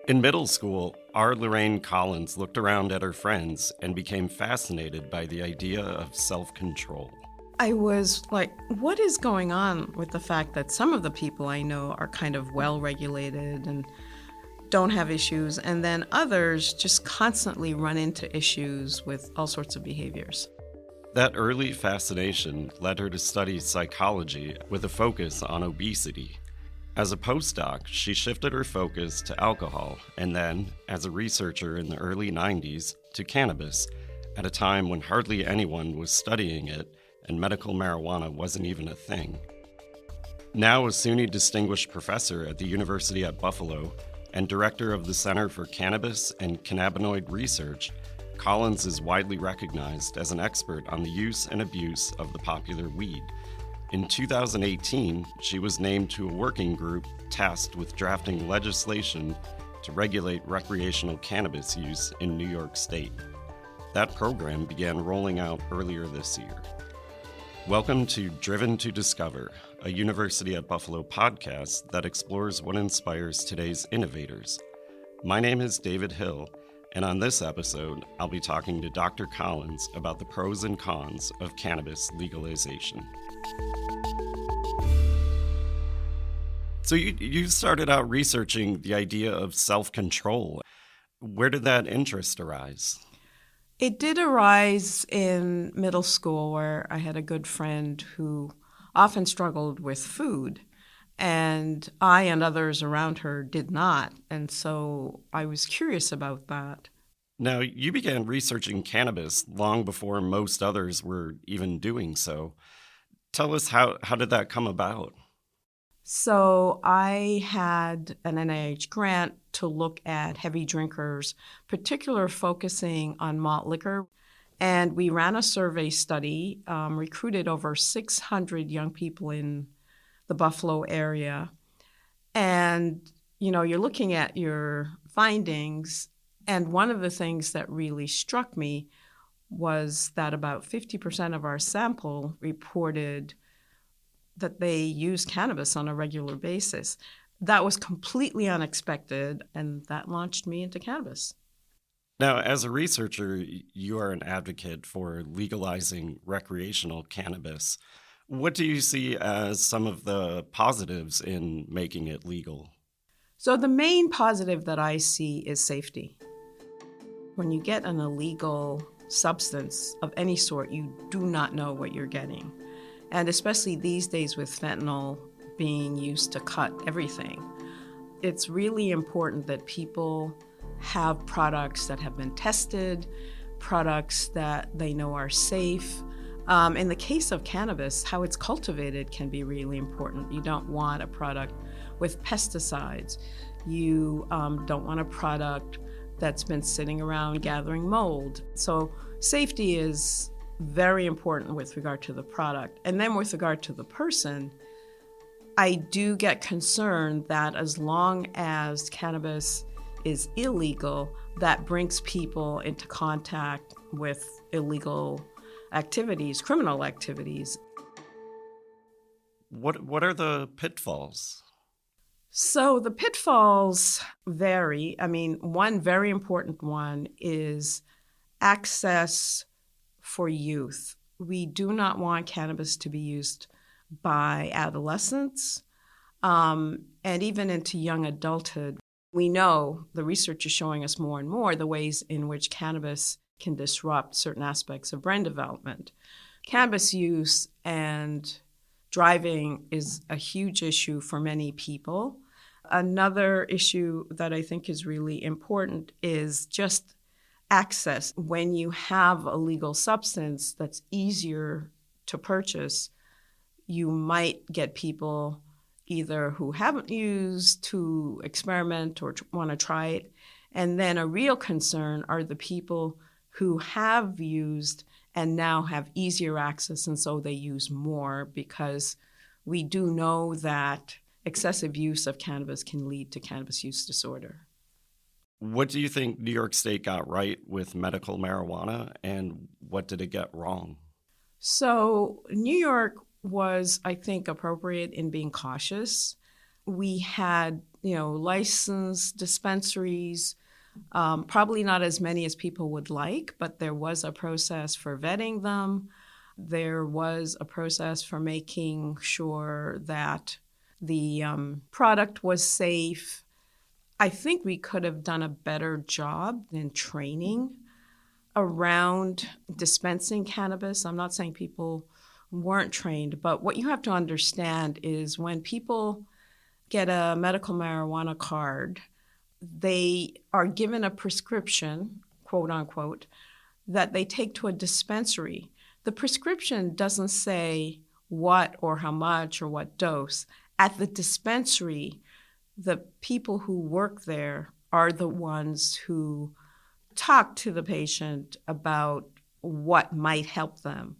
In middle school, our Lorraine Collins looked around at her friends and became fascinated by the idea of self-control. I was like, what is going on with the fact that some of the people I know are kind of well-regulated and don't have issues, and then others just constantly run into issues with all sorts of behaviors. That early fascination led her to study psychology with a focus on obesity. As a postdoc, she shifted her focus to alcohol and then, as a researcher in the early 90s, to cannabis, at a time when hardly anyone was studying it and medical marijuana wasn't even a thing. Now a SUNY Distinguished Professor at the University at Buffalo and Director of the Center for Cannabis and Cannabinoid Research, Collins is widely recognized as an expert on the use and abuse of the popular weed. In 2018, she was named to a working group tasked with drafting legislation to regulate recreational cannabis use in New York State. That program began rolling out earlier this year. Welcome to Driven to Discover, a University at Buffalo podcast that explores what inspires today's innovators. My name is David Hill, and on this episode, I'll be talking to Dr. Collins about the pros and cons of cannabis legalization. So you started out researching the idea of self-control. Where did that interest arise? It did arise in middle school, where I had a good friend who often struggled with food, and I and others around her did not. And so I was curious about that. Now, you began researching cannabis long before most others were even doing so. Tell us, how did that come about? So I had an NIH grant to look at heavy drinkers, particularly focusing on malt liquor. And we ran a survey study, recruited over 600 young people in the Buffalo area. And, you're looking at your findings. And one of the things that really struck me was that about 50% of our sample reported that they use cannabis on a regular basis. That was completely unexpected, and that launched me into cannabis. Now, as a researcher, you are an advocate for legalizing recreational cannabis. What do you see as some of the positives in making it legal? So the main positive that I see is safety. When you get an illegal substance of any sort, you do not know what you're getting. And especially these days with fentanyl being used to cut everything, it's really important that people have products that have been tested, products that they know are safe. In the case of cannabis, how it's cultivated can be really important. You don't want a product with pesticides. You don't want a product that's been sitting around gathering mold. So safety is very important with regard to the product. And then with regard to the person, I do get concerned that as long as cannabis is illegal, that brings people into contact with illegal activities, criminal activities. What are the pitfalls? So the pitfalls vary. One very important one is access for youth. We do not want cannabis to be used by adolescents and even into young adulthood. We know, the research is showing us more and more, the ways in which cannabis can disrupt certain aspects of brain development. Cannabis use and driving is a huge issue for many people. Another issue that I think is really important is just access. When you have a legal substance that's easier to purchase, you might get people either who haven't used to experiment or want to try it. And then a real concern are the people who have used and now have easier access, and so they use more, because we do know that excessive use of cannabis can lead to cannabis use disorder. What do you think New York State got right with medical marijuana, and what did it get wrong? So New York was, I think, appropriate in being cautious. we had, licensed dispensaries, probably not as many as people would like, but there was a process for vetting them. There was a process for making sure that the product was safe. I think we could have done a better job in training around dispensing cannabis. I'm not saying people weren't trained, but what you have to understand is when people get a medical marijuana card, they are given a prescription, quote unquote, that they take to a dispensary. The prescription doesn't say what or how much or what dose. At the dispensary, the people who work there are the ones who talk to the patient about what might help them.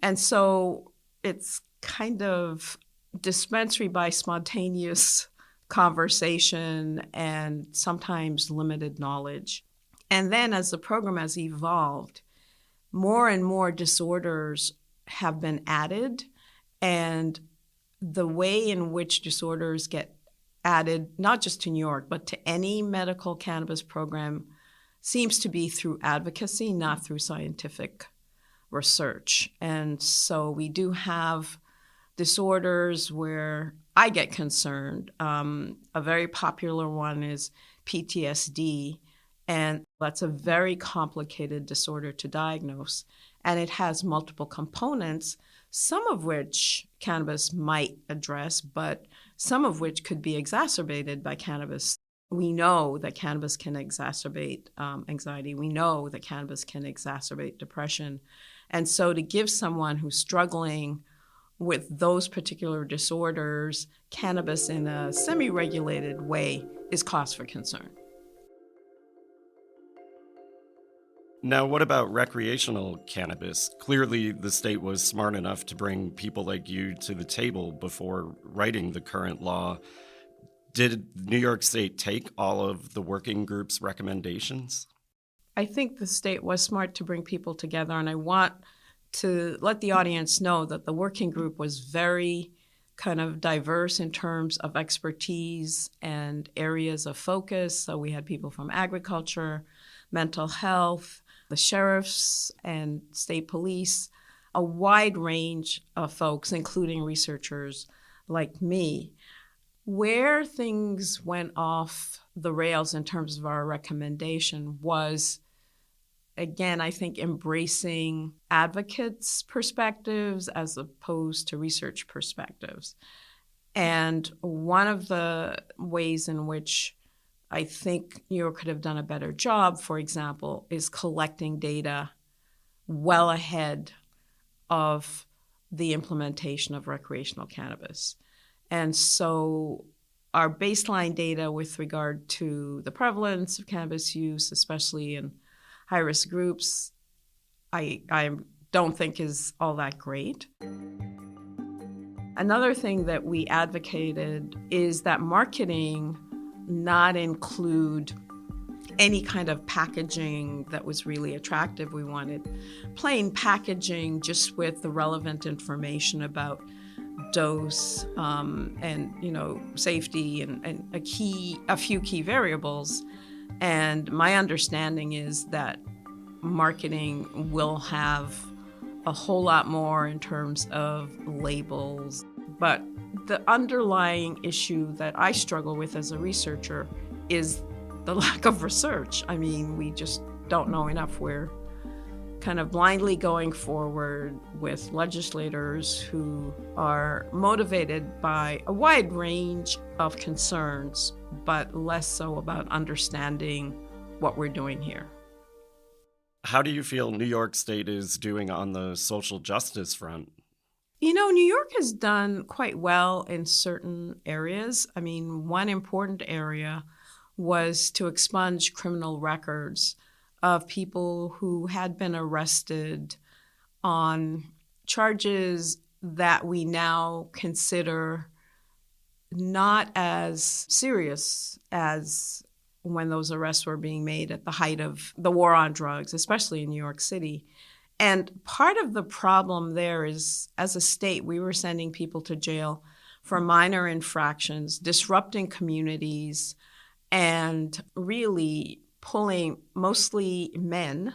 And so it's kind of dispensary by spontaneous conversation and sometimes limited knowledge. And then as the program has evolved, more and more disorders have been added, and the way in which disorders get added, not just to New York, but to any medical cannabis program, seems to be through advocacy, not through scientific research. And so we do have disorders where I get concerned. A very popular one is PTSD, and that's a very complicated disorder to diagnose. And it has multiple components, some of which cannabis might address, but some of which could be exacerbated by cannabis. We know that cannabis can exacerbate anxiety. We know that cannabis can exacerbate depression. And so to give someone who's struggling with those particular disorders cannabis in a semi-regulated way is cause for concern. Now, what about recreational cannabis? Clearly, the state was smart enough to bring people like you to the table before writing the current law. Did New York State take all of the working group's recommendations? I think the state was smart to bring people together, and I want to let the audience know that the working group was very kind of diverse in terms of expertise and areas of focus. So we had people from agriculture, mental health, the sheriffs and state police, a wide range of folks, including researchers like me. Where things went off the rails in terms of our recommendation was, again, I think embracing advocates' perspectives as opposed to research perspectives. And one of the ways in which I think New York could have done a better job, for example, is collecting data well ahead of the implementation of recreational cannabis. And so our baseline data with regard to the prevalence of cannabis use, especially in high-risk groups, I don't think is all that great. Another thing that we advocated is that marketing not include any kind of packaging that was really attractive. We wanted plain packaging just with the relevant information about dose and safety and a few key variables. And my understanding is that marketing will have a whole lot more in terms of labels. But the underlying issue that I struggle with as a researcher is the lack of research. I mean, we just don't know enough. We're kind of blindly going forward with legislators who are motivated by a wide range of concerns, but less so about understanding what we're doing here. How do you feel New York State is doing on the social justice front? New York has done quite well in certain areas. I mean, one important area was to expunge criminal records of people who had been arrested on charges that we now consider not as serious as when those arrests were being made at the height of the war on drugs, especially in New York City. And part of the problem there is, as a state, we were sending people to jail for minor infractions, disrupting communities, and really pulling mostly men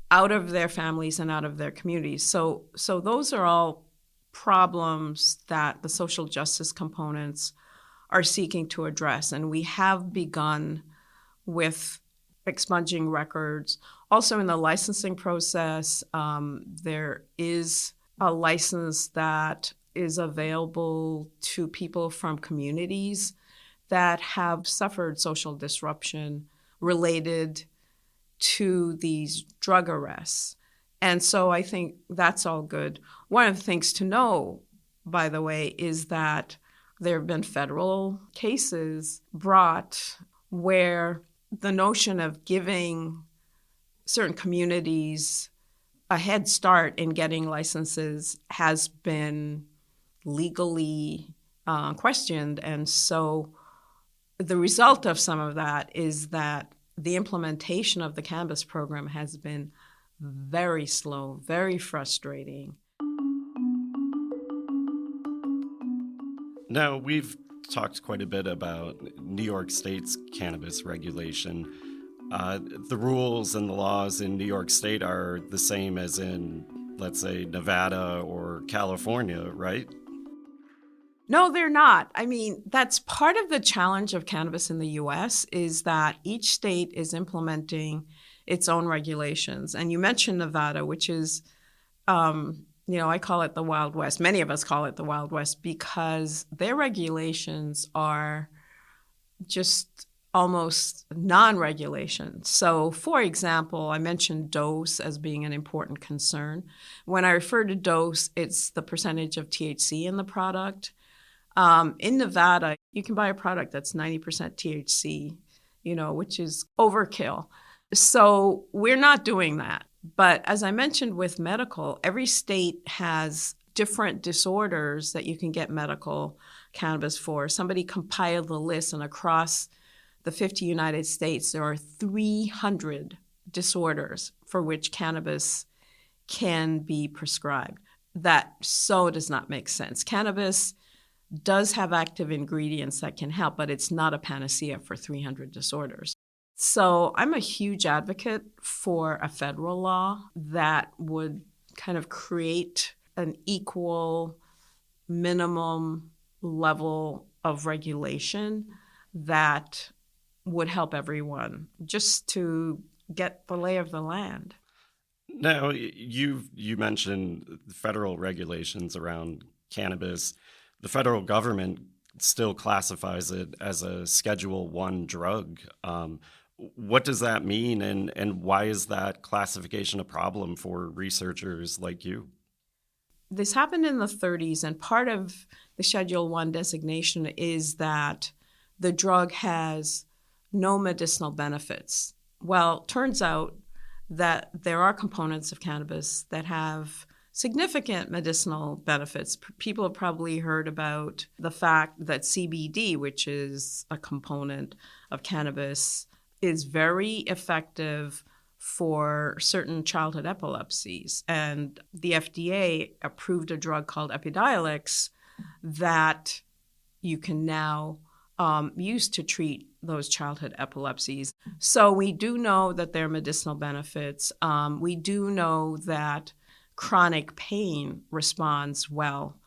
out of their families and out of their communities. So those are all problems that the social justice components are seeking to address. And we have begun with expunging records. Also in the licensing process, there is a license that is available to people from communities that have suffered social disruption related to these drug arrests. And so I think that's all good. One of the things to know, by the way, is that there have been federal cases brought where the notion of giving certain communities a head start in getting licenses has been legally questioned. And so the result of some of that is that the implementation of the cannabis program has been very slow, very frustrating. Now, we've talked quite a bit about New York State's cannabis regulation. The rules and the laws in New York State are the same as in, let's say, Nevada or California, right? No, they're not. I mean, that's part of the challenge of cannabis in the U.S. is that each state is implementing its own regulations. And you mentioned Nevada, which is, I call it the Wild West. Many of us call it the Wild West because their regulations are just almost non-regulation. So, for example, I mentioned dose as being an important concern. When I refer to dose, it's the percentage of THC in the product. In Nevada, you can buy a product that's 90% THC, which is overkill. So we're not doing that. But as I mentioned with medical, every state has different disorders that you can get medical cannabis for. Somebody compiled the list, and across the 50 United States, there are 300 disorders for which cannabis can be prescribed. That so does not make sense. Cannabis does have active ingredients that can help, but it's not a panacea for 300 disorders. So I'm a huge advocate for a federal law that would kind of create an equal minimum level of regulation that would help everyone just to get the lay of the land. Now, you mentioned federal regulations around cannabis. The federal government still classifies it as a Schedule I drug. What does that mean, and why is that classification a problem for researchers like you? This happened in the 30s, and part of the Schedule I designation is that the drug has no medicinal benefits. Well, turns out that there are components of cannabis that have significant medicinal benefits. People have probably heard about the fact that CBD, which is a component of cannabis, is very effective for certain childhood epilepsies. And the FDA approved a drug called Epidiolex that you can now use to treat those childhood epilepsies. So we do know that there are medicinal benefits. We do know that chronic pain responds well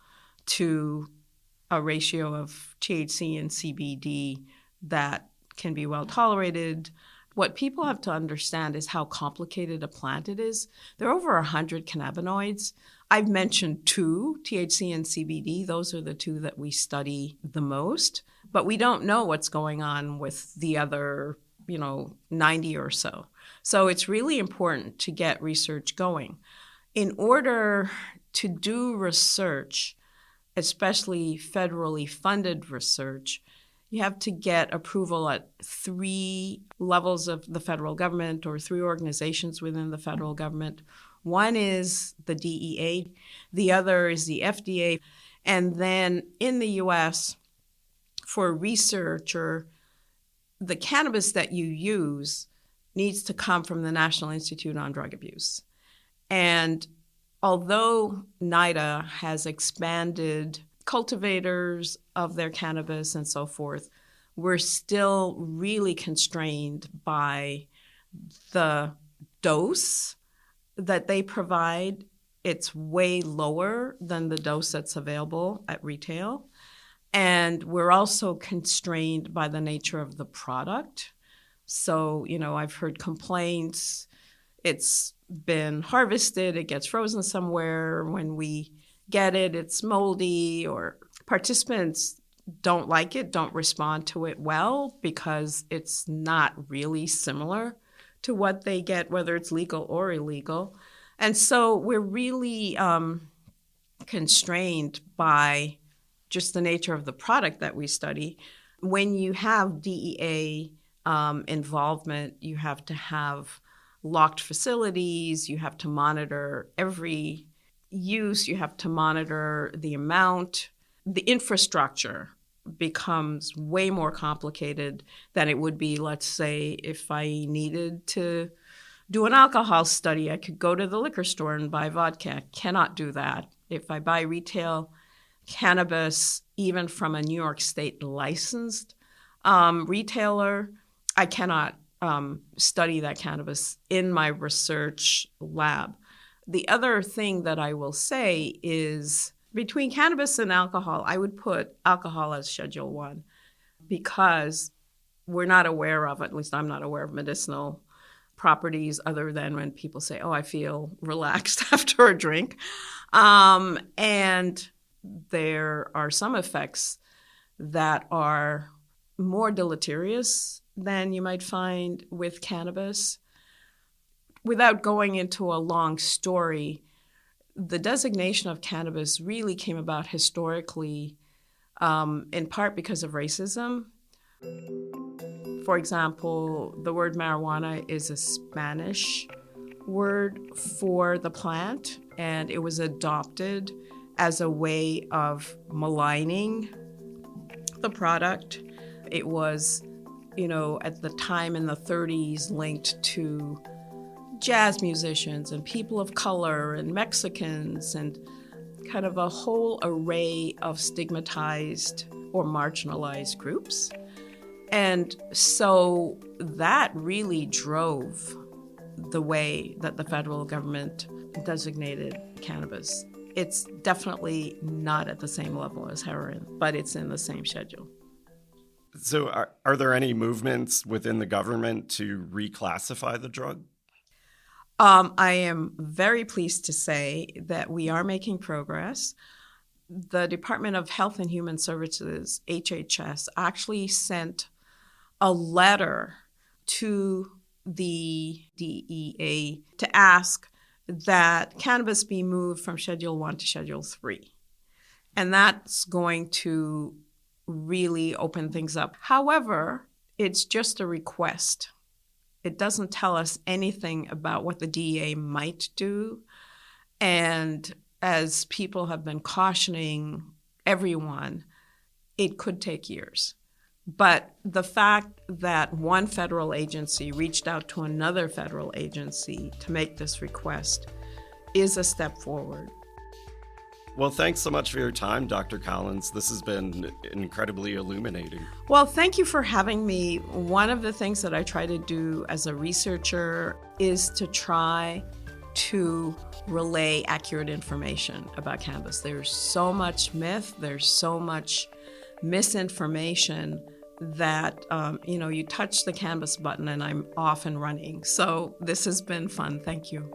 to a ratio of THC and CBD that can be well tolerated. What people have to understand is how complicated a plant it is. There are over 100 cannabinoids. I've mentioned 2, THC and CBD. Those are the 2 that we study the most. But we don't know what's going on with the other, 90 or so. So it's really important to get research going. In order to do research, especially federally funded research, you have to get approval at 3 levels of the federal government or 3 organizations within the federal government. One is the DEA, the other is the FDA, and then in the U.S., for a researcher, the cannabis that you use needs to come from the National Institute on Drug Abuse. And although NIDA has expanded cultivators of their cannabis and so forth, we're still really constrained by the dose that they provide. It's way lower than the dose that's available at retail. And we're also constrained by the nature of the product. So, I've heard complaints. It's been harvested, it gets frozen somewhere. When we get it, it's moldy, or participants don't like it, don't respond to it well because it's not really similar to what they get, whether it's legal or illegal. And so we're really constrained by just the nature of the product that we study. When you have DEA involvement, you have to have locked facilities, you have to monitor every use, you have to monitor the amount. The infrastructure becomes way more complicated than it would be, let's say, if I needed to do an alcohol study. I could go to the liquor store and buy vodka. I cannot do that. If I buy retail cannabis, even from a New York State licensed retailer, I cannot study that cannabis in my research lab. The other thing that I will say is between cannabis and alcohol, I would put alcohol as Schedule 1 because we're not aware of, at least I'm not aware of, medicinal properties other than when people say, oh, I feel relaxed after a drink. And there are some effects that are more deleterious than you might find with cannabis. Without going into a long story, the designation of cannabis really came about historically, in part because of racism. For example, the word marijuana is a Spanish word for the plant, and it was adopted as a way of maligning the product. It was, at the time in the 30s, linked to jazz musicians and people of color and Mexicans and kind of a whole array of stigmatized or marginalized groups. And so that really drove the way that the federal government designated cannabis. It's definitely not at the same level as heroin, but it's in the same schedule. So are there any movements within the government to reclassify the drug? I am very pleased to say that we are making progress. The Department of Health and Human Services, HHS, actually sent a letter to the DEA to ask that cannabis be moved from Schedule 1 to Schedule 3. And that's going to really open things up. However, it's just a request. It doesn't tell us anything about what the DEA might do. And as people have been cautioning everyone, it could take years. But the fact that one federal agency reached out to another federal agency to make this request is a step forward. Well, thanks so much for your time, Dr. Collins. This has been incredibly illuminating. Well, thank you for having me. One of the things that I try to do as a researcher is to try to relay accurate information about cannabis. There's so much myth, there's so much misinformation that, you touch the cannabis button and I'm off and running. So this has been fun. Thank you.